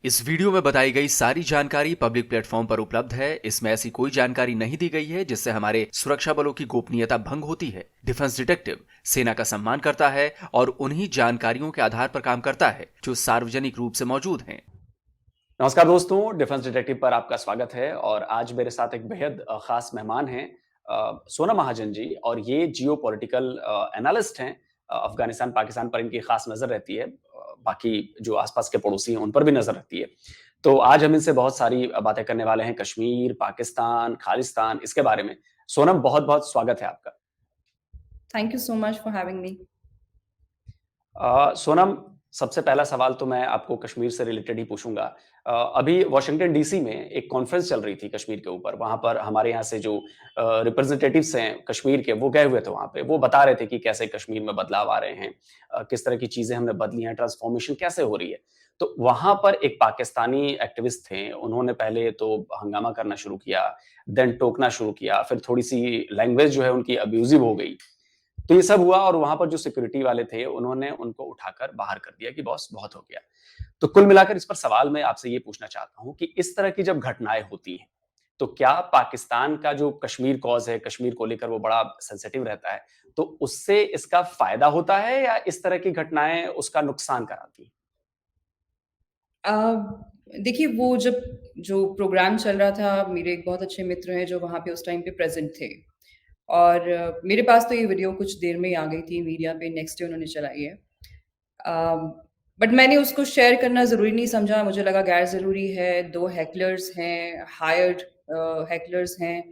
इस वीडियो में बताई गई सारी जानकारी पब्लिक प्लेटफॉर्म पर उपलब्ध है। इसमें ऐसी कोई जानकारी नहीं दी गई है जिससे हमारे सुरक्षा बलों की गोपनीयता भंग होती है। डिफेंस डिटेक्टिव सेना का सम्मान करता है और उन्हीं जानकारियों के आधार पर काम करता है जो सार्वजनिक रूप से मौजूद हैं। नमस्कार दोस्तों, डिफेंस डिटेक्टिव पर आपका स्वागत है और आज मेरे साथ एक बेहद खास मेहमान हैं सोनम महाजन जी। और ये जियो पॉलिटिकल एनालिस्ट हैं। अफगानिस्तान पाकिस्तान पर इनकी खास नजर रहती है। बाकी जो आसपास के पड़ोसी हैं उन पर भी नजर रहती है। तो आज हम इनसे बहुत सारी बातें करने वाले हैं, कश्मीर, पाकिस्तान, खालिस्तान, इसके बारे में। सोनम, बहुत बहुत स्वागत है आपका। Thank you so much for having me. Sonam, सबसे पहला सवाल तो मैं आपको कश्मीर से रिलेटेड ही पूछूंगा। अभी वॉशिंगटन डीसी में एक कॉन्फ्रेंस चल रही थी कश्मीर के ऊपर। वहां पर हमारे यहाँ से जो रिप्रेजेंटेटिव्स हैं कश्मीर के, वो गए हुए थे वहां पे। वो बता रहे थे कि कैसे कश्मीर में बदलाव आ रहे हैं, किस तरह की चीजें हमने बदली हैं, ट्रांसफॉर्मेशन कैसे हो रही है। तो वहां पर एक पाकिस्तानी एक्टिविस्ट थे, उन्होंने पहले तो हंगामा करना शुरू किया, देन टोकना शुरू किया, फिर थोड़ी सी लैंग्वेज जो है उनकी अब्यूजिव हो गई। तो ये सब हुआ और वहां पर जो सिक्योरिटी वाले थे उन्होंने उनको उठाकर बाहर कर दिया कि बॉस बहुत हो गया। तो कुल मिलाकर इस पर सवाल मैं आपसे ये पूछना चाहता हूं कि इस तरह की जब घटनाएं होती हैं तो क्या पाकिस्तान का जो कश्मीर कॉज है, कश्मीर को लेकर वो बड़ा सेंसिटिव रहता है, तो उससे इसका फायदा होता है या इस तरह की घटनाएं उसका नुकसान कराती हैं? देखिए, वो जब जो प्रोग्राम चल रहा था, मेरे एक बहुत अच्छे मित्र हैं जो वहाँ पे उस टाइम पे प्रेज़ेंट थे। और मेरे पास तो ये वीडियो कुछ देर में ही आ गई थी मीडिया पे, नेक्स्ट डे उन्होंने चलाई है। बट मैंने उसको शेयर करना ज़रूरी नहीं समझा, मुझे लगा गैर ज़रूरी है। 2 हैकलर्स हैं, हायर्ड हैकलर्स हैं,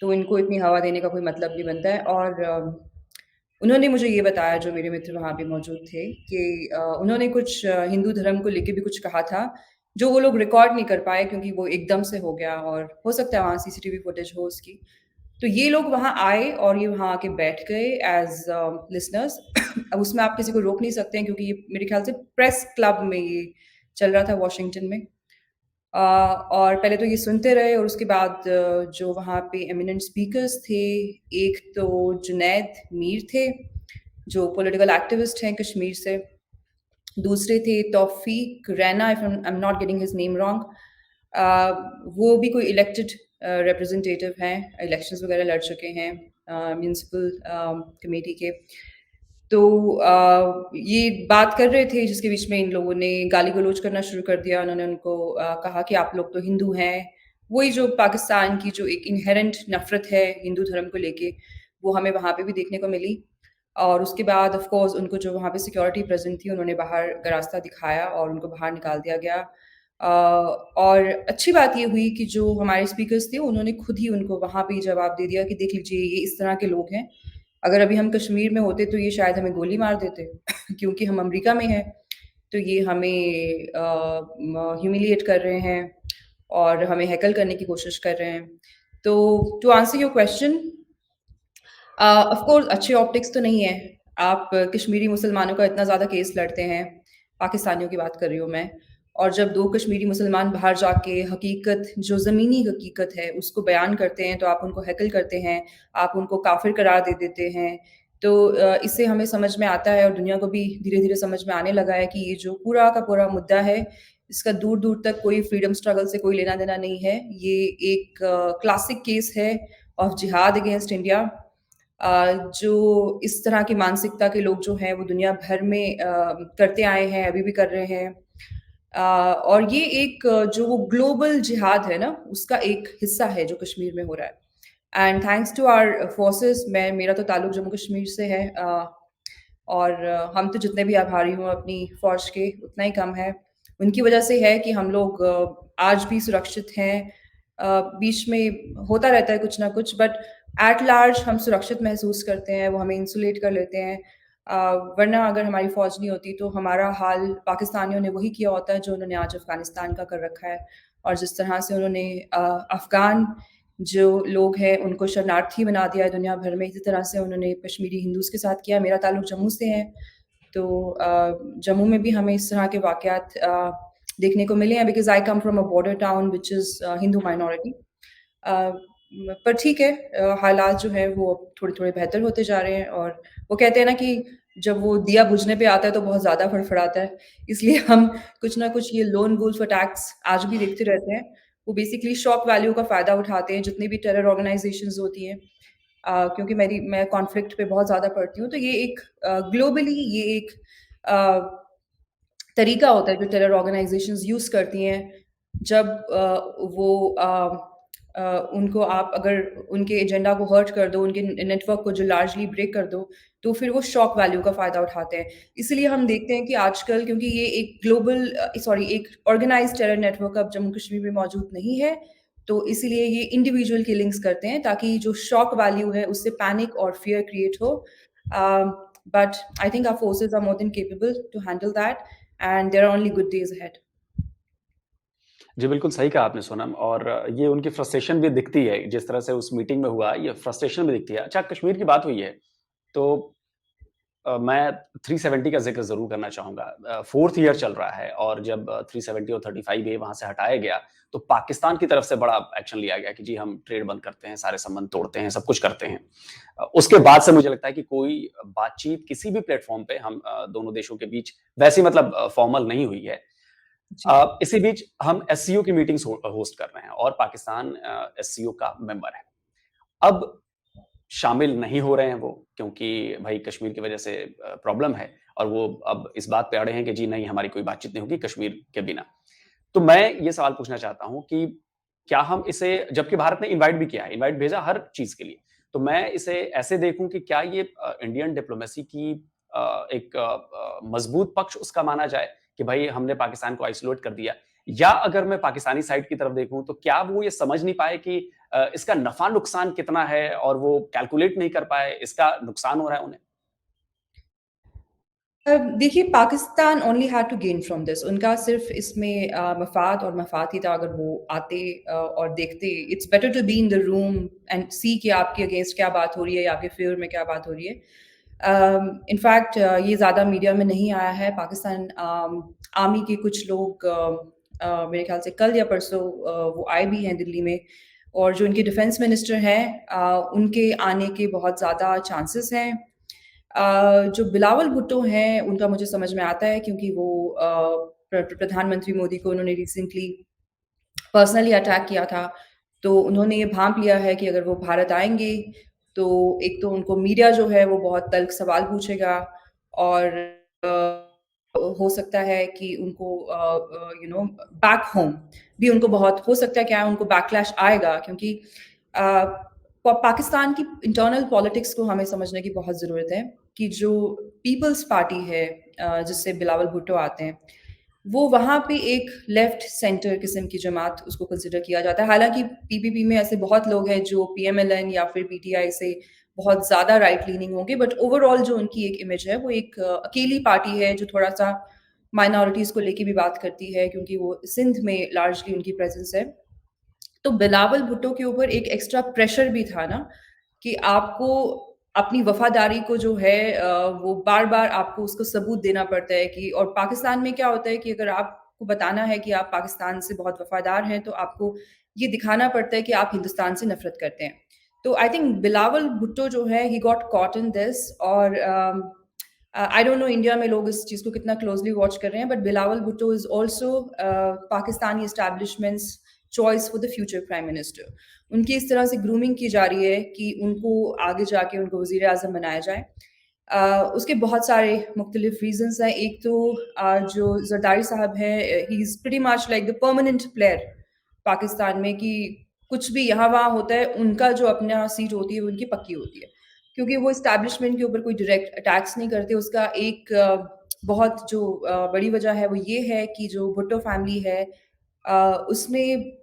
तो इनको इतनी हवा देने का कोई मतलब नहीं बनता है। और उन्होंने मुझे ये बताया, जो मेरे मित्र वहाँ पे मौजूद थे, कि उन्होंने कुछ हिंदू धर्म को लेके भी कुछ कहा था, जो वो लोग रिकॉर्ड नहीं कर पाए क्योंकि वो एकदम से हो गया, और हो सकता है वहाँ सीसीटीवी फुटेज हो उसकी। तो ये लोग वहाँ आए और ये वहाँ आके बैठ गए एज़ लिसनर्स। अब उसमें आप किसी को रोक नहीं सकते हैं क्योंकि ये मेरे ख़्याल से प्रेस क्लब में ये चल रहा था वॉशिंगटन में। और पहले तो ये सुनते रहे और उसके बाद जो वहाँ पे एमिनेंट स्पीकर्स थे, एक तो जुनैद मीर थे, जो पॉलिटिकल एक्टिविस्ट हैं कश्मीर से। दूसरे थे Taufiq Raina, if I am not getting his name wrong. वो भी कोई इलेक्टेड रिप्रेजेंटेटिव हैं, इलेक्शंस वगैरह लड़ चुके हैं म्यूनिसिपल कमेटी के। तो ये बात कर रहे थे जिसके बीच में इन लोगों ने गाली-गलौच करना शुरू कर दिया। उन्होंने उनको कहा कि आप लोग तो हिंदू हैं। वही जो पाकिस्तान की जो एक इन्हेरेंट नफ़रत है हिंदू धर्म को लेके, वो हमें वहाँ पे भी देखने को मिली। और उसके बाद ऑफ़ कोर्स उनको जो वहाँ पे सिक्योरिटी प्रेज़ेंट थी, उन्होंने बाहर का रास्ता दिखाया और उनको बाहर निकाल दिया गया। और अच्छी बात ये हुई कि जो हमारे स्पीकर्स थे, उन्होंने खुद ही उनको वहाँ पे ही जवाब दे दिया कि देख लीजिए, ये इस तरह के लोग हैं। अगर अभी हम कश्मीर में होते तो ये शायद हमें गोली मार देते क्योंकि हम अमेरिका में हैं, तो ये हमें ह्यूमिलिएट कर रहे हैं और हमें हैकल करने की कोशिश कर रहे हैं। तो to answer your question, of course अच्छे ऑप्टिक्स तो नहीं है। आप कश्मीरी मुसलमानों का इतना ज़्यादा केस लड़ते हैं, पाकिस्तानियों की बात कर रही हूँ मैं। और जब 2 कश्मीरी मुसलमान बाहर जाके हकीकत, जो ज़मीनी हकीकत है, उसको बयान करते हैं, तो आप उनको हैकल करते हैं, आप उनको काफ़िर करार दे देते हैं। तो इससे हमें समझ में आता है और दुनिया को भी धीरे-धीरे समझ में आने लगा है कि ये जो पूरा का पूरा मुद्दा है, इसका दूर-दूर तक कोई फ्रीडम स्ट्रगल से कोई लेना-देना नहीं है। ये एक क्लासिक केस है ऑफ जिहाद अगेंस्ट इंडिया। जो इस तरह की मानसिकता के लोग जो हैं वो दुनिया भर में करते आए हैं, अभी भी कर रहे हैं। और ये एक जो वो ग्लोबल जिहाद है ना, उसका एक हिस्सा है जो कश्मीर में हो रहा है। And thanks to our forces, मेरा तो ताल्लुक जम्मू कश्मीर से है। और हम तो जितने भी आभारी हों अपनी फ़ौज के, उतना ही कम है। उनकी वजह से है कि हम लोग आज भी सुरक्षित हैं। बीच में होता रहता है कुछ ना कुछ, बट एट लार्ज हम सुरक्षित महसूस करते हैं, वो हमें इंसुलेट कर लेते हैं। वरना अगर हमारी फ़ौज नहीं होती तो हमारा हाल पाकिस्तानियों ने वही किया होता है जो उन्होंने आज अफ़गानिस्तान का कर रखा है। और जिस तरह से उन्होंने अफ़गान जो लोग हैं उनको शरणार्थी बना दिया है दुनिया भर में, इसी तरह से उन्होंने कश्मीरी हिंदूज़ के साथ किया। मेरा ताल्लुक जम्मू से है, तो जम्मू में भी हमें इस तरह के वाक़यात देखने को मिले हैं, because I come from a border town which is Hindu minority. Uh, पर ठीक है, हालात जो हैं वो थोड़े-थोड़े बेहतर होते जा रहे हैं। और वो कहते हैं ना कि जब वो दिया बुझने पे आता है तो बहुत ज़्यादा फड़फड़ाता है। इसलिए हम कुछ ना कुछ ये लोन वुल्फ अटैक्स आज भी देखते रहते हैं। वो बेसिकली शॉक वैल्यू का फ़ायदा उठाते हैं, जितनी भी टेरर ऑर्गनाइज़ेशंस होती हैं। क्योंकि मैं कॉन्फ्लिक्ट पे बहुत ज़्यादा पढ़ती हूँ, तो ये एक ग्लोबली ये एक अ, तरीका होता है जो टेरर ऑर्गनाइज़ेशंस यूज़ करती हैं, जब वो उनको आप अगर उनके एजेंडा को हर्ट कर दो, उनके नेटवर्क को जो लार्जली ब्रेक कर दो, तो फिर वो शॉक वैल्यू का फ़ायदा उठाते हैं। इसीलिए हम देखते हैं कि आजकल क्योंकि ये एक ग्लोबल एक ऑर्गेनाइज़्ड टेरर नेटवर्क अब जम्मू-कश्मीर में मौजूद नहीं है, तो इसीलिए ये इंडिविजुअल किलिंग्स करते हैं ताकि जो शॉक वैल्यू है उससे पैनिक और फ़ियर क्रिएट हो। But I think our forces are more than capable to handle that and there are only good days ahead. जी, बिल्कुल सही कहा आपने सोनम और ये उनकी फ्रस्ट्रेशन भी दिखती है, जिस तरह से उस मीटिंग में हुआ, ये फ्रस्ट्रेशन भी दिखती है। अच्छा, कश्मीर की बात हुई है, तो मैं 370 का ज़िक्र ज़रूर करना चाहूँगा। 4th ईयर चल रहा है और जब 370 और 35A वहाँ से हटाया गया, तो पाकिस्तान की तरफ से बड़ा एक्शन लिया गया कि जी हम ट्रेड बंद करते हैं, सारे संबंध तोड़ते हैं, सब कुछ करते हैं। उसके बाद से मुझे लगता है कि कोई बातचीत किसी भी प्लेटफ़ॉर्म पे हम दोनों देशों के बीच वैसी मतलब फ़ॉर्मल नहीं हुई है। जी। इसी बीच हम एससीओ की मीटिंग्स होस्ट कर रहे हैं और पाकिस्तान एससीओ का मेंबर है। अब शामिल नहीं हो रहे हैं वो क्योंकि भाई कश्मीर की वजह से प्रॉब्लम है और वो अब इस बात पे अड़े हैं कि जी नहीं हमारी कोई बातचीत नहीं होगी कश्मीर के बिना। तो मैं ये सवाल पूछना चाहता हूँ कि क्या हम इसे जबकि भारत ने इनवाइट भी किया है, इनवाइट भेजा हर चीज़ के लिए। तो मैं इसे ऐसे देखूँ कि क्या ये इंडियन डिप्लोमेसी की एक मजबूत पक्ष उसका माना जाए कि भाई हमने पाकिस्तान को आइसोलेट कर दिया या अगर मैं पाकिस्तानी साइड की तरफ देखूँ तो क्या वो ये समझ नहीं पाए कि इसका नफ़ा-नुकसान कितना है और वो कैलकुलेट नहीं कर पाए, इसका नुकसान हो रहा है उन्हें? देखिए Pakistan only had to gain from this उनका सिर्फ इसमें मफाद और मफाद ही था अगर वो आते और देखते it's better to be in the room and see कि आपके अगेंस्ट क्या बात हो रही है या आपके फेवर में क्या बात हो रही है इनफैक्ट ये ज़्यादा मीडिया में नहीं आया है पाकिस्तान आर्मी के कुछ लोग मेरे ख्याल से कल या परसों वो आए भी हैं दिल्ली में और जो इनके डिफेंस मिनिस्टर हैं उनके आने के बहुत ज़्यादा चांसेस हैं जो बिलावल भुट्टो हैं, उनका मुझे समझ में आता है क्योंकि वो प्रधानमंत्री मोदी को उन्होंने रिसेंटली पर्सनली अटैक किया था। तो उन्होंने ये भांप लिया है कि अगर वो भारत आएँगे, तो एक तो उनको मीडिया जो है वो बहुत तल्ख़ सवाल पूछेगा और हो सकता है कि उनको बैक होम भी उनको बहुत हो सकता है क्या है उनको बैकलैश आएगा क्योंकि अ, पाकिस्तान की इंटरनल पॉलिटिक्स को हमें समझने की बहुत ज़रूरत है कि जो पीपल्स पार्टी है जिससे बिलावल भुट्टो आते हैं, वो वहाँ पे एक लेफ्ट सेंटर किस्म की जमात उसको कंसिडर किया जाता है। हालाँकि पीपीपी में ऐसे बहुत लोग हैं जो पीएमएलएन या फिर पीटीआई से बहुत ज़्यादा राइट लीनिंग होंगे बट ओवरऑल जो उनकी एक इमेज है वो एक अकेली पार्टी है जो थोड़ा-सा माइनॉरिटीज़ को लेके भी बात करती है क्योंकि वो सिंध में लार्जली उनकी प्रेज़ेंस है। तो बिलावल भुट्टो के ऊपर एक एक्स्ट्रा प्रेशर भी था ना कि आपको अपनी वफ़ादारी को जो है वो बार-बार आपको उसको सबूत देना पड़ता है कि और पाकिस्तान में क्या होता है कि अगर आपको बताना है कि आप पाकिस्तान से बहुत वफ़ादार हैं, तो आपको ये दिखाना पड़ता है कि आप हिंदुस्तान से नफ़रत करते हैं। तो आई थिंक बिलावल भुट्टो जो है he got caught in this और आई डोंट नो इंडिया में लोग इस चीज़ को कितना क्लोज़ली वॉच कर रहे हैं, but Bilawal Bhutto is also Pakistani establishments choice for the future prime minister. उनकी इस तरह से ग्रूमिंग की जा रही है कि उनको आगे जाके उनको वज़ीर-ए-आज़म बनाया जाए। उसके बहुत सारे मुख्तलिफ रीज़न्स हैं। एक तो जो ज़रदारी साहब हैं he is pretty much like the permanent player Pakistan में कि कुछ भी यहाँ-वहाँ होता है, उनका जो अपना सीट होती है, वो उनकी पक्की होती है। क्योंकि वो एस्टेब्लिशमेंट के ऊपर कोई डायरेक्ट अटैक्स नहीं करते। उसका एक बहुत जो बड़ी वजह है, वो ये है कि जो भुट्टो फैमिली है उसमें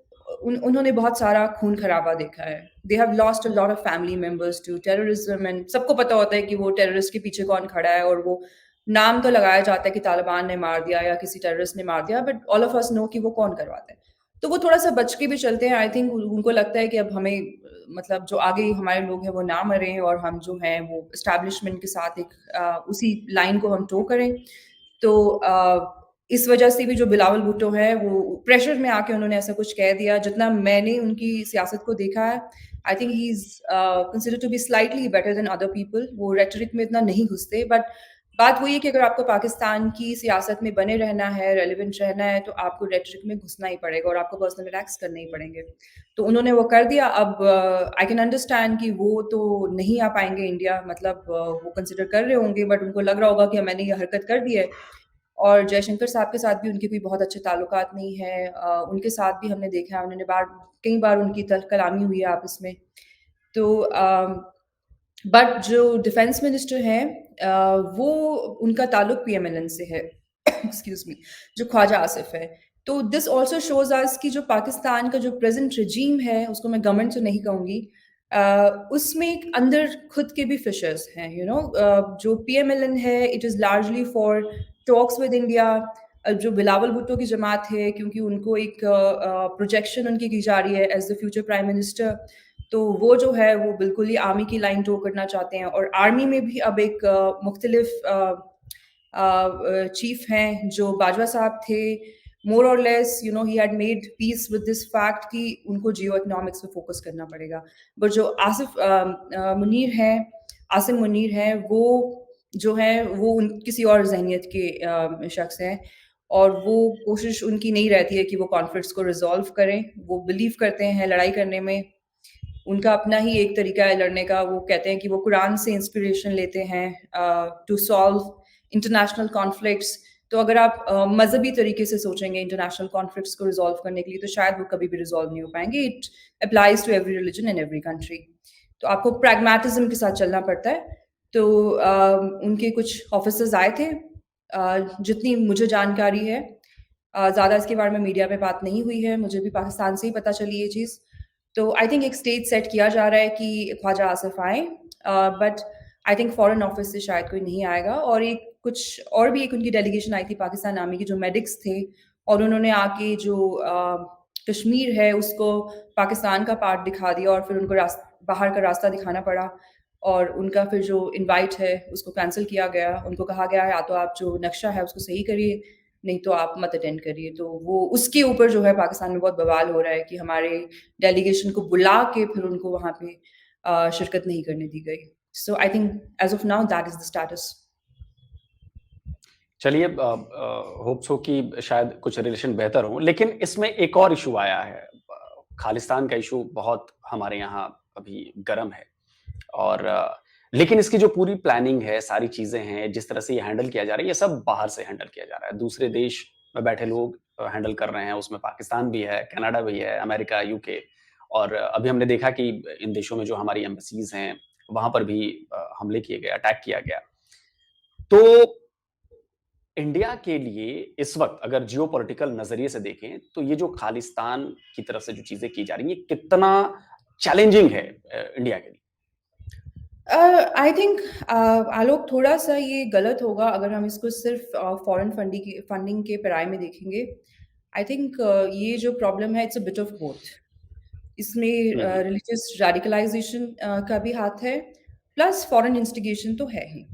उन्होंने बहुत सारा खून-खराबा देखा है। They have lost a lot of family members to terrorism and सबको पता होता है कि वो टेररिस्ट के पीछे कौन खड़ा है और वो नाम तो लगाया जाता है कि तालिबान ने मार दिया या किसी टेररिस्ट ने मार दिया, but all of us know कि वो कौन करवाता है। तो वो थोड़ा-सा बच के भी चलते हैं। आई थिंक उनको लगता है कि अब हमें मतलब जो आगे हमारे लोग हैं वो ना मरें और हम जो हैं वो एस्टेब्लिशमेंट के साथ एक उसी लाइन को हम टो करें। तो इस वजह से भी जो बिलावल भुट्टो है वो प्रेशर में आके उन्होंने ऐसा कुछ कह दिया। जितना मैंने उनकी सियासत को देखा है, I think he is considered to be slightly better than other people. वो रेटरिक में इतना नहीं घुसते बट बात वही है कि अगर आपको पाकिस्तान की सियासत में बने रहना है, रेलेवेंट रहना है, तो आपको रेटरिक में घुसना ही पड़ेगा और आपको पर्सनल अटैक्स करने ही पड़ेंगे। तो उन्होंने वो कर दिया। अब आई कैन अंडरस्टैंड कि वो तो नहीं आ पाएँगे इंडिया, मतलब वो कंसिडर कर रहे होंगे, बट उनको लग रहा होगा कि मैंने ये हरकत कर दी है। और जयशंकर साहब के साथ भी उनके कोई बहुत अच्छे ताल्लुकात नहीं है। उनके साथ भी हमने देखा है, उन्होंने कई बार उनकी कलामी हुई है आपस में। तो बट जो डिफेंस मिनिस्टर हैं, वो उनका ताल्लुक पीएमएलएन से है। एक्सक्यूज मी, जो ख्वाजा आसिफ है। तो दिस आल्सो शोज अस कि जो पाकिस्तान का जो प्रेजेंट रजीम है, उसको मैं गवर्नमेंट तो नहीं कहूंगी, उसमें एक अंदर खुद के भी फिशर्स हैं, जो पीएमएलएन है, it is largely for talks with India. जो बिलावल भुट्टो की जमात है, क्योंकि उनको एक प्रोजेक्शन उनकी की जा रही है as the future prime minister, तो वो जो है वो बिल्कुल ही आर्मी की लाइन टो करना चाहते हैं। और आर्मी में भी अब एक मुख्तलिफ चीफ हैं जो बाजवा साहब थे। मोर और less he had made peace with this fact कि उनको जियो इकोनॉमिक्स पे फोकस करना पड़ेगा। बट जो आसिम मुनीर हैं, वो जो है वो किसी और जहनियत के शख्स हैं, और वो कोशिश उनकी नहीं रहती है कि वो कॉन्फ्लिक्ट्स को रिजॉल्व करें। वो बिलीव करते हैं लड़ाई करने में। उनका अपना ही एक तरीका है लड़ने का। वो कहते हैं कि वो कुरान से इंस्पिरेशन लेते हैं टू सॉल्व इंटरनेशनल कॉन्फ्लिक्ट्स। तो अगर आप मजहबी तरीके से सोचेंगे इंटरनेशनल कॉन्फ्लिक्ट्स को रिजॉल्व करने के लिए, तो शायद वो कभी भी रिजॉल्व नहीं हो पाएंगे। It applies to every religion in every country. तो आपको प्रैग्मेटिज्म के साथ चलना पड़ता है। तो उनके कुछ ऑफिसर्स आए थे, जितनी मुझे जानकारी है। ज़्यादा इसके बारे में मीडिया में बात नहीं हुई है, मुझे भी पाकिस्तान से ही पता चली ये चीज़। तो आई थिंक एक स्टेज सेट किया जा रहा है कि ख्वाजा आसिफ आए, but I think foreign office से शायद कोई नहीं आएगा। और एक उनकी डेलीगेशन आई थी पाकिस्तान आर्मी के, जो मेडिक्स थे, और उन्होंने आके जो कश्मीर है उसको पाकिस्तान का पार्ट दिखा दिया, और फिर उनको बाहर का रास्ता दिखाना पड़ा। और उनका फिर जो इनवाइट है उसको कैंसिल किया गया। उनको कहा गया है या तो आप जो नक्शा है उसको सही करिए, नहीं तो आप मत अटेंड करिए। तो वो उसके ऊपर जो है पाकिस्तान में बहुत बवाल हो रहा है कि हमारे डेलीगेशन को बुला के फिर उनको वहाँ पे शिरकत नहीं करने दी गई। So I think as of now that is the status. चलिए, होप्स हो कि शायद कुछ रिलेशन बेहतर हो, लेकिन इसमें एक और इशू आया है। खालिस्तान का इशू बहुत हमारे यहाँ अभी गर्म है, और लेकिन इसकी जो पूरी प्लानिंग है, सारी चीजें हैं, जिस तरह से ये हैंडल किया जा रहा है, ये सब बाहर से हैंडल किया जा रहा है। दूसरे देश में बैठे लोग हैंडल कर रहे हैं, उसमें पाकिस्तान भी है, कनाडा भी है, अमेरिका, यूके, और अभी हमने देखा कि इन देशों में जो हमारी एम्बेसीज हैं, वहां पर भी हमले किए गए, अटैक किया गया। तो इंडिया के लिए इस वक्त अगर जियोपॉलिटिकल नजरिए से देखें, तो ये जो खालिस्तान की तरफ से जो चीजें की जा रही हैं, कितना चैलेंजिंग है इंडिया के लिए? आई थिंक आलोक, थोड़ा सा ये गलत होगा अगर हम इसको सिर्फ फॉरेन फंडिंग के पैराए में देखेंगे। आई थिंक ये जो प्रॉब्लम है, it's a bit of both. इसमें रिलीजियस रेडिकलाइजेशन का भी हाथ है, प्लस फॉरेन इंस्टिगेशन तो है ही।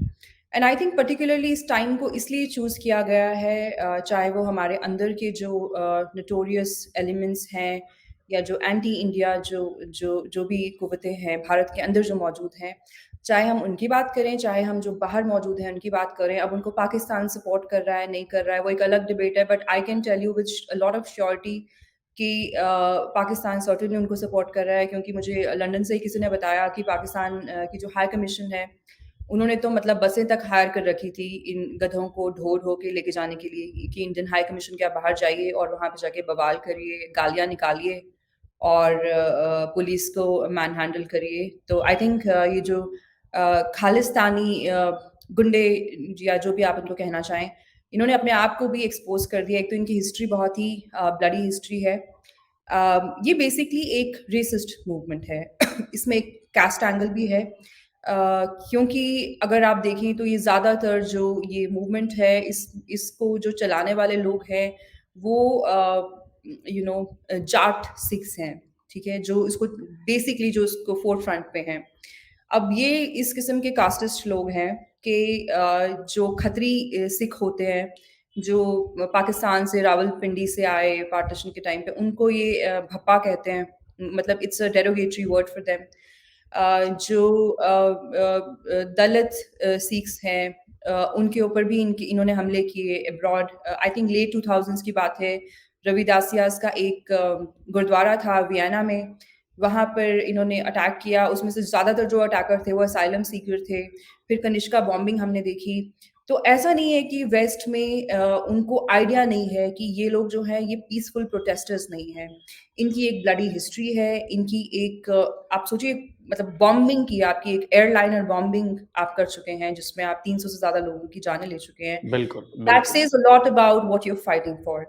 एंड आई थिंक पर्टिकुलरली इस टाइम को इसलिए चूज़ किया गया है, चाहे वो हमारे अंदर के जो नोटोरियस एलिमेंट्स हैं, या जो एंटी इंडिया जो भी कुव्वतें हैं भारत के अंदर जो मौजूद हैं, चाहे हम उनकी बात करें, चाहे हम जो बाहर मौजूद हैं उनकी बात करें। अब उनको पाकिस्तान सपोर्ट कर रहा है, नहीं कर रहा है, वो एक अलग डिबेट है। But I can tell you with a lot of surety कि पाकिस्तान सर्टेनली उनको सपोर्ट कर रहा है, क्योंकि मुझे लंदन से ही किसी ने बताया कि पाकिस्तान की जो हाई कमीशन है, उन्होंने तो मतलब बसें तक हायर कर रखी थी इन गधों को ढो ढो के लेके जाने के लिए, कि इंडियन हाई कमीशन के आप बाहर जाइए और वहाँ पे जाके बवाल करिए, गालियाँ निकालिए, और पुलिस को मैन हैंडल करिए। तो आई थिंक ये जो खालिस्तानी गुंडे, या जो भी आप इनको कहना चाहें, इन्होंने अपने आप को भी एक्सपोज कर दिया। एक तो इनकी हिस्ट्री बहुत ही ब्लडी हिस्ट्री है। ये बेसिकली एक रेसिस्ट मूवमेंट है। इसमें एक कास्ट एंगल भी है, क्योंकि अगर आप देखें तो ये ज़्यादातर जो ये मूवमेंट है, इसको जो चलाने वाले लोग हैं वो जाट सिख्स हैं, ठीक है, जो इसको बेसिकली जो इसको फोर फ्रंट पे हैं। अब ये इस किस्म के कास्टिस्ट लोग हैं कि जो खत्री सिख होते हैं, जो पाकिस्तान से, रावलपिंडी से आए पार्टीशन के टाइम पे, उनको ये भप्पा कहते हैं। मतलब it's a derogatory word for them. जो दलित सिख्स हैं, उनके ऊपर भी इन्होंने हमले किए abroad. I think late 2000s की बात है। रविदासियास का एक गुरुद्वारा था वियना में, वहाँ पर इन्होंने अटैक किया। उसमें से ज़्यादातर जो अटैकर थे वो असाइलम सीकर थे। फिर कनिष्का बॉम्बिंग हमने देखी। तो ऐसा नहीं है कि वेस्ट में उनको आइडिया नहीं है कि ये लोग जो हैं ये पीसफुल प्रोटेस्टर्स नहीं हैं। इनकी एक ब्लडी हिस्ट्री है, इनकी एक आप सोचिए, मतलब बॉम्बिंग की, आपकी एक एयरलाइनर बॉम्बिंग आप कर चुके हैं जिसमें आप 300 से ज़्यादा लोगों की जानें ले चुके हैं। बिल्कुल, दैट बिल्कुल। Says a lot about what you are fighting for.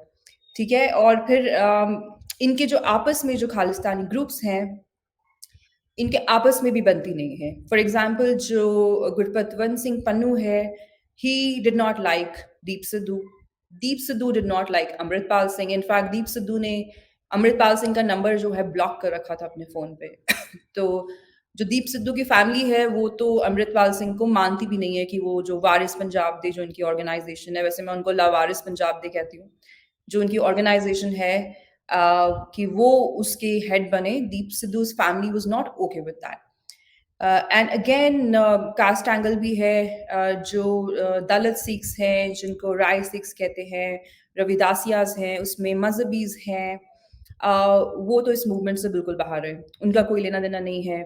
ठीक है? और फिर इनके जो आपस में जो खालिस्तानी ग्रुप्स हैं, इनके आपस में भी बनती नहीं है। फॉर एग्जाम्पल जो गुरपतवंत सिंह पन्नू है, he did not like Deep Sidhu. Deep Sidhu did not like Amritpal Singh. In fact Deep Sidhu ने अमृतपाल सिंह का नंबर जो है ब्लॉक कर रखा था अपने फ़ोन पे। तो जो दीप सिद्धू की फैमिली है वो तो अमृतपाल सिंह को मानती भी नहीं है कि वो जो वारिस पंजाब दे जो इनकी ऑर्गेनाइजेशन है, वैसे मैं उनको लावारिस पंजाब दे कहती हूँ, जो उनकी ऑर्गेनाइजेशन है, कि वो उसके हेड बने। Deep Sidhu's family was not okay with that. And again caste angle भी है। जो दलित सिख्स हैं जिनको राय सिख्स कहते हैं, रविदासियास हैं, उसमें मजहबीज हैं, वो तो इस मूवमेंट से बिल्कुल बाहर है, उनका कोई लेना देना नहीं है।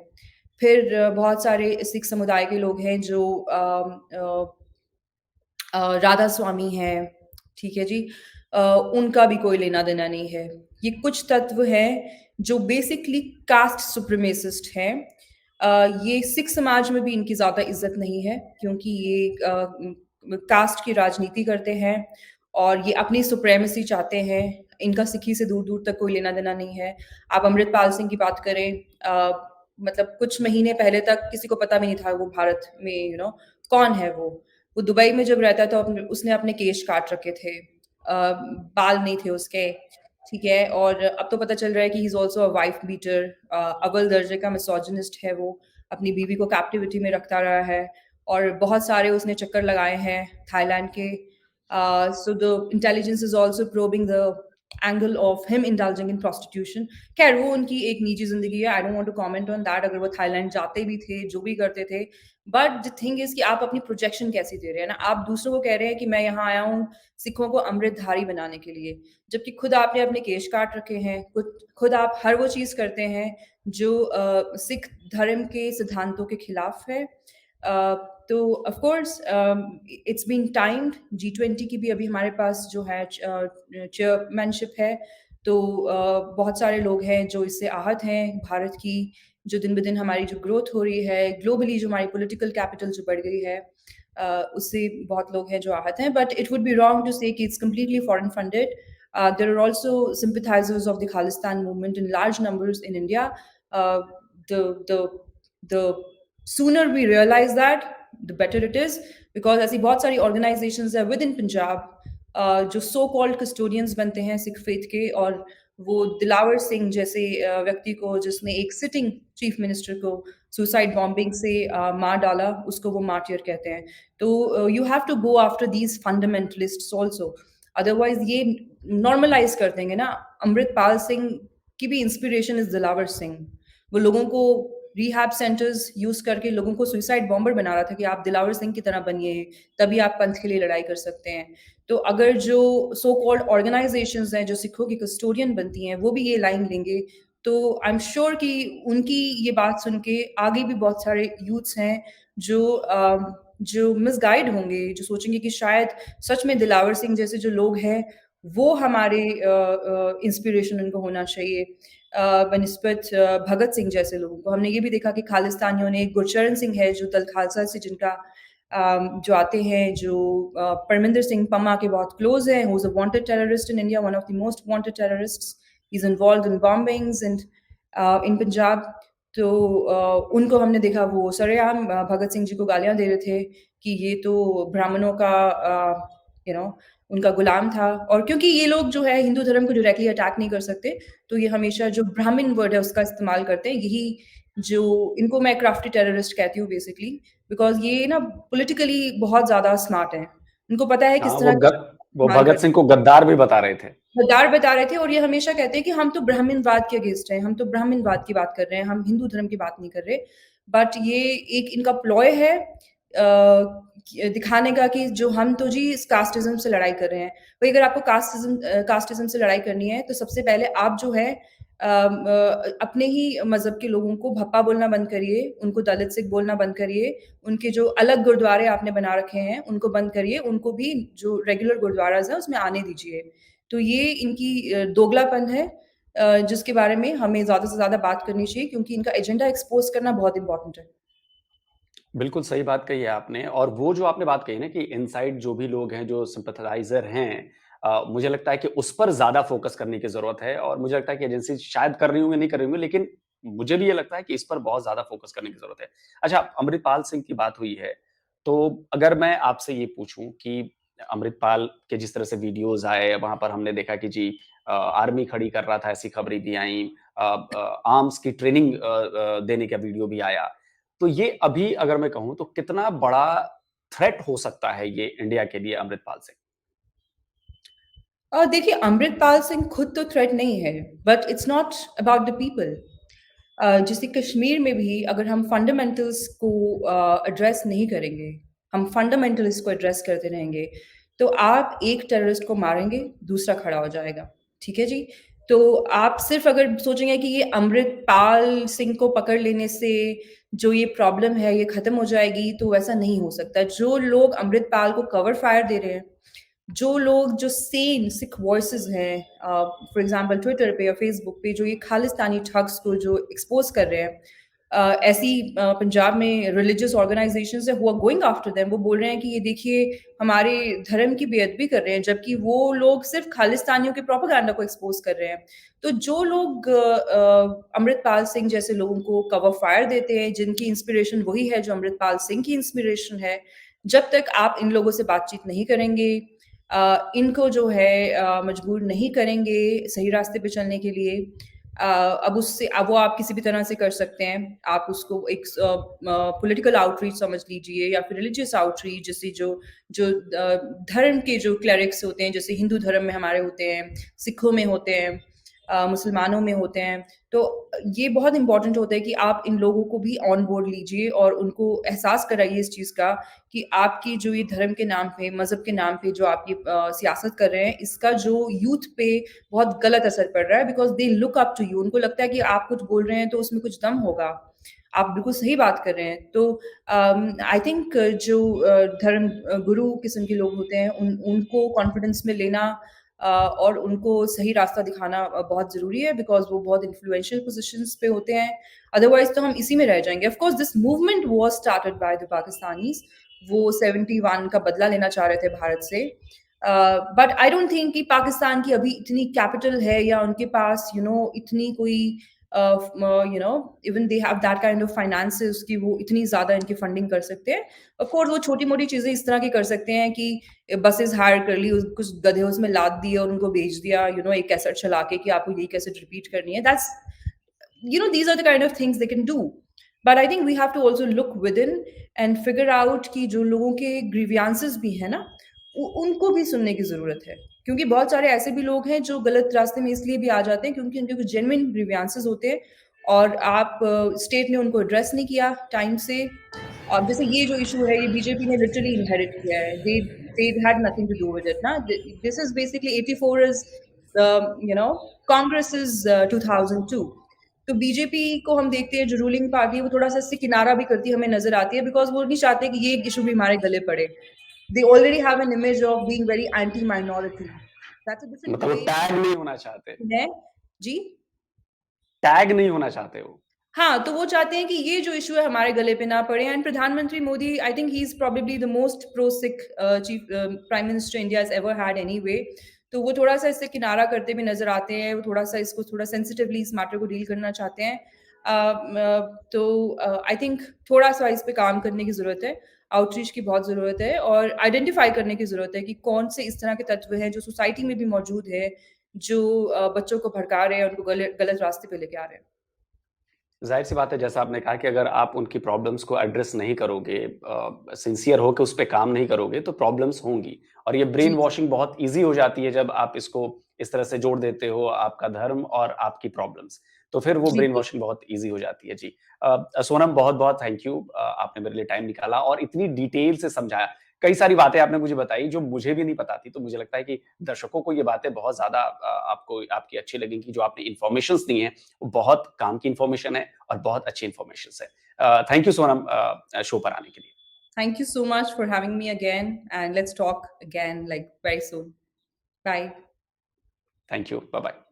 फिर बहुत सारे सिख समुदाय के लोग हैं जो राधा स्वामी हैं, ठीक है जी, उनका भी कोई लेना देना नहीं है। ये कुछ तत्व हैं जो बेसिकली कास्ट सुप्रीमेसिस्ट हैं। ये सिख समाज में भी इनकी ज़्यादा इज्जत नहीं है क्योंकि ये कास्ट की राजनीति करते हैं और ये अपनी सुप्रेमेसी चाहते हैं। इनका सिखी से दूर दूर तक कोई लेना देना नहीं है। आप अमृतपाल सिंह की बात करें, मतलब कुछ महीने पहले तक किसी को पता भी नहीं था वो भारत में कौन है वो दुबई में जब रहता था उसने अपने केश काट रखे थे, बाल नहीं थे उसके, ठीक है। और अब तो पता चल रहा है कि he is also a wife beater, अव्वल दर्जे का मिसोजिनिस्ट है वो, अपनी बीवी को कैप्टिविटी में रखता रहा है और बहुत सारे उसने चक्कर लगाए हैं थाईलैंड के। So the intelligence is also probing the angle of him indulging in prostitution. खैर वो उनकी एक निजी जिंदगी है, I don't want to comment on that, अगर वो थाईलैंड जाते भी थे, जो भी करते थे। बट द थिंग इज कि आप अपनी प्रोजेक्शन कैसी दे रहे हैं ना, आप दूसरों को कह रहे हैं कि मैं यहाँ आया हूँ सिखों को अमृतधारी बनाने के लिए, जबकि खुद आपने अपने केश काट रखे हैं, खुद आप हर वो चीज़ करते हैं जो सिख धर्म के सिद्धांतों के खिलाफ है। तो of course it's been timed. G20 की भी अभी हमारे पास जो है चेयरमैनशिप है, तो बहुत सारे लोग हैं जो इससे आहत हैं। भारत की जो दिन ब दिन हमारी जो ग्रोथ हो रही है, ग्लोबली जो हमारी पॉलिटिकल कैपिटल जो बढ़ गई है, उससे बहुत लोग हैं जो आहत हैं। But it would be wrong to say कि it's completely foreign funded. There are also sympathizers of the Khalistan movement in large numbers in India. Uh, the sooner we realize that, the better it is, because ऐसी बहुत सारी organizations है within Punjab जो so called custodians बनते हैं Sikh faith के, और वो दिलावर सिंह जैसे व्यक्ति को जिसने एक सिटिंग चीफ मिनिस्टर को सुसाइड बॉम्बिंग से मार डाला, उसको वो मार्टियर कहते हैं। तो you have to go after these fundamentalists also, otherwise ये नॉर्मलाइज कर देंगे ना। अमृतपाल सिंह की भी इंस्पिरेशन इज दिलावर सिंह। वो लोगों को रिहैब सेंटर्स यूज करके लोगों को सुसाइड बॉम्बर बना रहा था कि आप दिलावर सिंह की तरह बनिए, तभी आप पंथ के लिए लड़ाई कर सकते हैं। तो अगर जो सो कॉल्ड ऑर्गेनाइजेशंस हैं जो सिखों की कस्टोडियन बनती हैं वो भी ये लाइन लेंगे, तो आई एम श्योर कि उनकी ये बात सुन के आगे भी बहुत सारे यूथ्स हैं जो मिसगाइड होंगे, जो सोचेंगे कि शायद सच में दिलावर सिंह जैसे जो लोग हैं वो हमारे इंस्पिरेशन उनको होना चाहिए बनिस्बत भगत सिंह जैसे लोगों को। हमने ये भी देखा कि खालिस्तानियों ने, गुरचरण सिंह है जो दल खालसा से जिनका जो आते हैं, जो परमिंदर सिंह पम्मा के बहुत क्लोज हैं, who's a wanted terrorist in India, one of the most wanted terrorists. He's involved in bombings and in Punjab. तो उनको हमने देखा वो सरेआम भगत सिंह जी को गालियां दे रहे थे कि ये तो ब्राह्मणों का उनका गुलाम था। और क्योंकि ये लोग जो है हिंदू धर्म को डायरेक्टली अटैक नहीं कर सकते, तो ये हमेशा जो ब्राह्मण वर्ड है उसका इस्तेमाल करते हैं। यही जो इनको मैं क्राफ्टी टेररिस्ट कहती हूँ बेसिकली, बिकॉज ये ना पॉलिटिकली बहुत ज्यादा स्मार्ट है, उनको पता है किस तरह वो भगत सिंह को गद्दार भी बता रहे थे, और ये हमेशा कहते हैं कि हम तो ब्राह्मणवाद के अगेंस्ट हैं, हम तो ब्राह्मणवाद की बात कर रहे हैं, हम हिंदू धर्म की बात नहीं कर रहे। बट ये एक इनका प्लॉय है दिखाने का कि जो हम तो जी इस कास्टिज़्म से लड़ाई कर रहे हैं। वही अगर आपको कास्टिज़्म से लड़ाई करनी है, तो सबसे पहले आप जो है अपने ही मज़हब के लोगों को भप्पा बोलना बंद करिए, उनको दलित सिख बोलना बंद करिए, उनके जो अलग गुरुद्वारे आपने बना रखे हैं, उनको बंद करिए, उनको भी जो रेगुलर गुरुद्वाराज़ हैं, उसमें आने दीजिए। तो ये इनकी दोगलापन है जिसके बारे में हमें ज़्यादा से ज़्यादा बात करनी चाहिए क्योंकि इनका एजेंडा एक्सपोज़ करना बहुत इम्पोर्टेंट है। बिल्कुल सही बात कही है आपने और वो जो आपने बात कही ना कि इनसाइड जो भी लोग हैं, जो सिम्पैथाइज़र हैं मुझे लगता है कि उस पर ज़्यादा फ़ोकस करने की ज़रूरत है और मुझे लगता है कि एजेंसी शायद कर रही होंगी, नहीं कर रही होंगी, लेकिन मुझे भी ये लगता है कि इस पर बहुत ज़्यादा फ़ोकस करने की ज़रूरत है। अच्छा, अमृतपाल सिंह की बात हुई है, तो अगर मैं आपसे ये पूछूँ कि अमृतपाल के जिस तरह से वीडियोज़ आए, वहाँ पर हमने देखा कि जी आर्मी खड़ी कर रहा था, ऐसी खबरें भी आईं आर्म्स की ट्रेनिंग देने का वीडियो भी आया। तो ये अभी अगर मैं कहूँ तो कितना बड़ा थ्रेट हो सकता है ये इंडिया के लिए अमृतपाल सिंह? देखिए अमृतपाल सिंह खुद तो थ्रेट नहीं है, but it's not about the people. जैसे कश्मीर में भी अगर हम फंडामेंटल्स को एड्रेस नहीं करेंगे, हम फंडामेंटल्स को एड्रेस करते रहेंगे, तो आप एक टेररिस्ट को मारेंगे, दूसरा खड़ा हो जाएगा, ठीक है जी? तो आप सिर्फ़ अगर सोचेंगे कि ये अमृतपाल सिंह को पकड़ लेने से जो ये प्रॉब्लम है, ये खत्म हो जाएगी, तो वैसा नहीं हो सकता। जो लोग अमृतपाल को कवर फायर दे रहे हैं, जो लोग जो सेम सिख वॉइसेस हैं फॉर एग्जांपल ट्विटर पे या फेसबुक पे जो ये खालिस्तानी ठग्स को जो एक्सपोज कर रहे हैं ऐसी पंजाब में रिलीजियस ऑर्गेनाइजेशंस है who are going after them वो बोल रहे हैं कि ये देखिए हमारे धर्म की बेअदबी कर रहे हैं जबकि वो लोग सिर्फ खालिस्तानियों के प्रोपेगेंडा को एक्सपोज कर रहे हैं तो जो लोग अमृतपाल सिंह जैसे लोगों को कवर फायर देते हैं जिनकी इंस्पिरेशन वही है जो अमृतपाल सिंह की इंस्पिरेशन है जब तक आप इन लोगों से बातचीत नहीं करेंगे इनको जो है मजबूर नहीं करेंगे सही रास्ते पे चलने के लिए अब वो आप किसी भी तरह से कर सकते हैं। आप उसको एक पॉलिटिकल आउटरीच समझ लीजिए या फिर रिलीजियस आउटरीच जैसे जो जो धर्म के जो क्लेरिक्स होते हैं, जैसे हिंदू धर्म में हमारे होते हैं, सिखों में होते हैं, मुसलमानों में होते हैं। तो ये बहुत इम्पोर्टेंट होता है कि आप इन लोगों को भी ऑन बोर्ड लीजिए और उनको एहसास कराइए इस चीज़ का कि आपकी जो ये धर्म के नाम पे, मज़हब के नाम पे जो आप ये सियासत कर रहे हैं, इसका जो यूथ पे बहुत गलत असर पड़ रहा है because they look up to you. उनको लगता है कि आप कुछ बोल रहे हैं तो उसमें कुछ दम होगा। आप बिल्कुल सही बात कर रहे हैं। तो आई थिंक जो धर्म गुरु किस्म के लोग होते हैं उनको कॉन्फिडेंस में लेना और उनको सही रास्ता दिखाना बहुत ज़रूरी है बिकॉज़ वो बहुत इन्फ्लुएंशियल पोज़ीशंस पे होते हैं। अदरवाइज़ तो हम इसी में रह जाएँगे। Of course this movement was started by the Pakistanis. वो 71 का बदला लेना चाह रहे थे भारत से। बट आई डोंट थिंक कि पाकिस्तान की अभी इतनी कैपिटल है या उनके पास इतनी कोई even they have that kind of finances कि वो इतनी ज़्यादा इनकी फंडिंग कर सकते हैं। ऑफ़ कोर्स वो छोटी-मोटी चीज़ें इस तरह की कर सकते हैं कि बसेस हायर कर ली, कुछ गधे उसमें लाद दिए और उनको भेज दिया, एक कैसेट चला के कि आपको यही कैसेट रिपीट करनी है। That's these are the kind of things they can do. But I think we have to also look within and figure out कि जो लोगों के grievances भी हैं ना, उनको भी सुनने की ज़रूरत है। क्योंकि बहुत सारे ऐसे भी लोग हैं जो गलत रास्ते में इसलिए भी आ जाते हैं क्योंकि उनके कुछ जेन्युइन grievances होते हैं और आप स्टेट ने उनको एड्रेस नहीं किया टाइम से। और जैसे ये जो इश्यू है, ये बीजेपी ने लिटरली इनहेरिट किया है। They had nothing to do with it ना। This is basically 84 is Congress is 2002। तो बीजेपी को हम देखते हैं जो रूलिंग पार्टी है वो थोड़ा-सा इससे किनारा भी करती हमें नज़र आती है बिकॉज़ वो नहीं चाहते कि ये इश्यू भी हमारे गले पड़े। They already have an image of being very anti minority. That's a different मतलब वो डिबेट टैग नहीं होना चाहते, है। जी? टैग नहीं होना चाहते वो। हाँ, तो वो चाहते हैं कि ये जो इश्यू है हमारे गले पे ना पड़े एंड प्रधानमंत्री मोदी आई think he is probably the most pro Sikh chief prime minister India has ever had anyway. तो वो थोड़ा-सा इससे किनारा करते भी नज़र आते हैं, वो थोड़ा-सा इसको थोड़ा सेंसिटिवली इस मैटर को डील करना चाहते हैं। तो आई थिंक थोड़ा-सा इस पे काम करने की ज़रूरत है, आउटरीच की बहुत ज़रूरत है और आइडेंटिफ़ाई करने की ज़रूरत है कि कौन से इस तरह के तत्व हैं जो सोसाइटी में भी मौजूद है, जो बच्चों को भड़का रहे हैं, उनको गलत रास्ते पे लेके आ रहे हैं। ज़ाहिर-सी बात है जैसा आपने कहा कि अगर आप उनकी प्रॉब्लम्स को एड्रेस नहीं करोगे सिंसियर होके उस पे काम नहीं करोगे तो प्रॉब्लम्स होंगी और ये ब्रेन जी, जी। वॉशिंग बहुत ईज़ी हो जाती है जब आप इसको इस तरह से जोड़ देते हो आपका धर्म और आपकी प्रॉब्लम्स। तो फिर वो जी, ब्रेन जी। वॉशिंग बहुत ईज़ी हो जाती है। जी। सोनम बहुत-बहुत थैंक यू आपने मेरे लिए टाइम निकाला और इतनी डिटेल से समझाया। कई सारी बातें आपने मुझे बताई जो मुझे भी नहीं पता थी, तो मुझे लगता है कि दर्शकों को ये बातें बहुत ज़्यादा आपको आपकी अच्छी लगेंगी। जो आपने इन्फॉर्मेशंस दी हैं, वो बहुत काम की इन्फॉर्मेशन है और बहुत अच्छी इन्फॉर्मेशंस है। थैंक यू सोनम शो पर आने के लिए। Thank you so much for having me again, and let's talk again like very soon. Bye. Thank you. Bye-bye.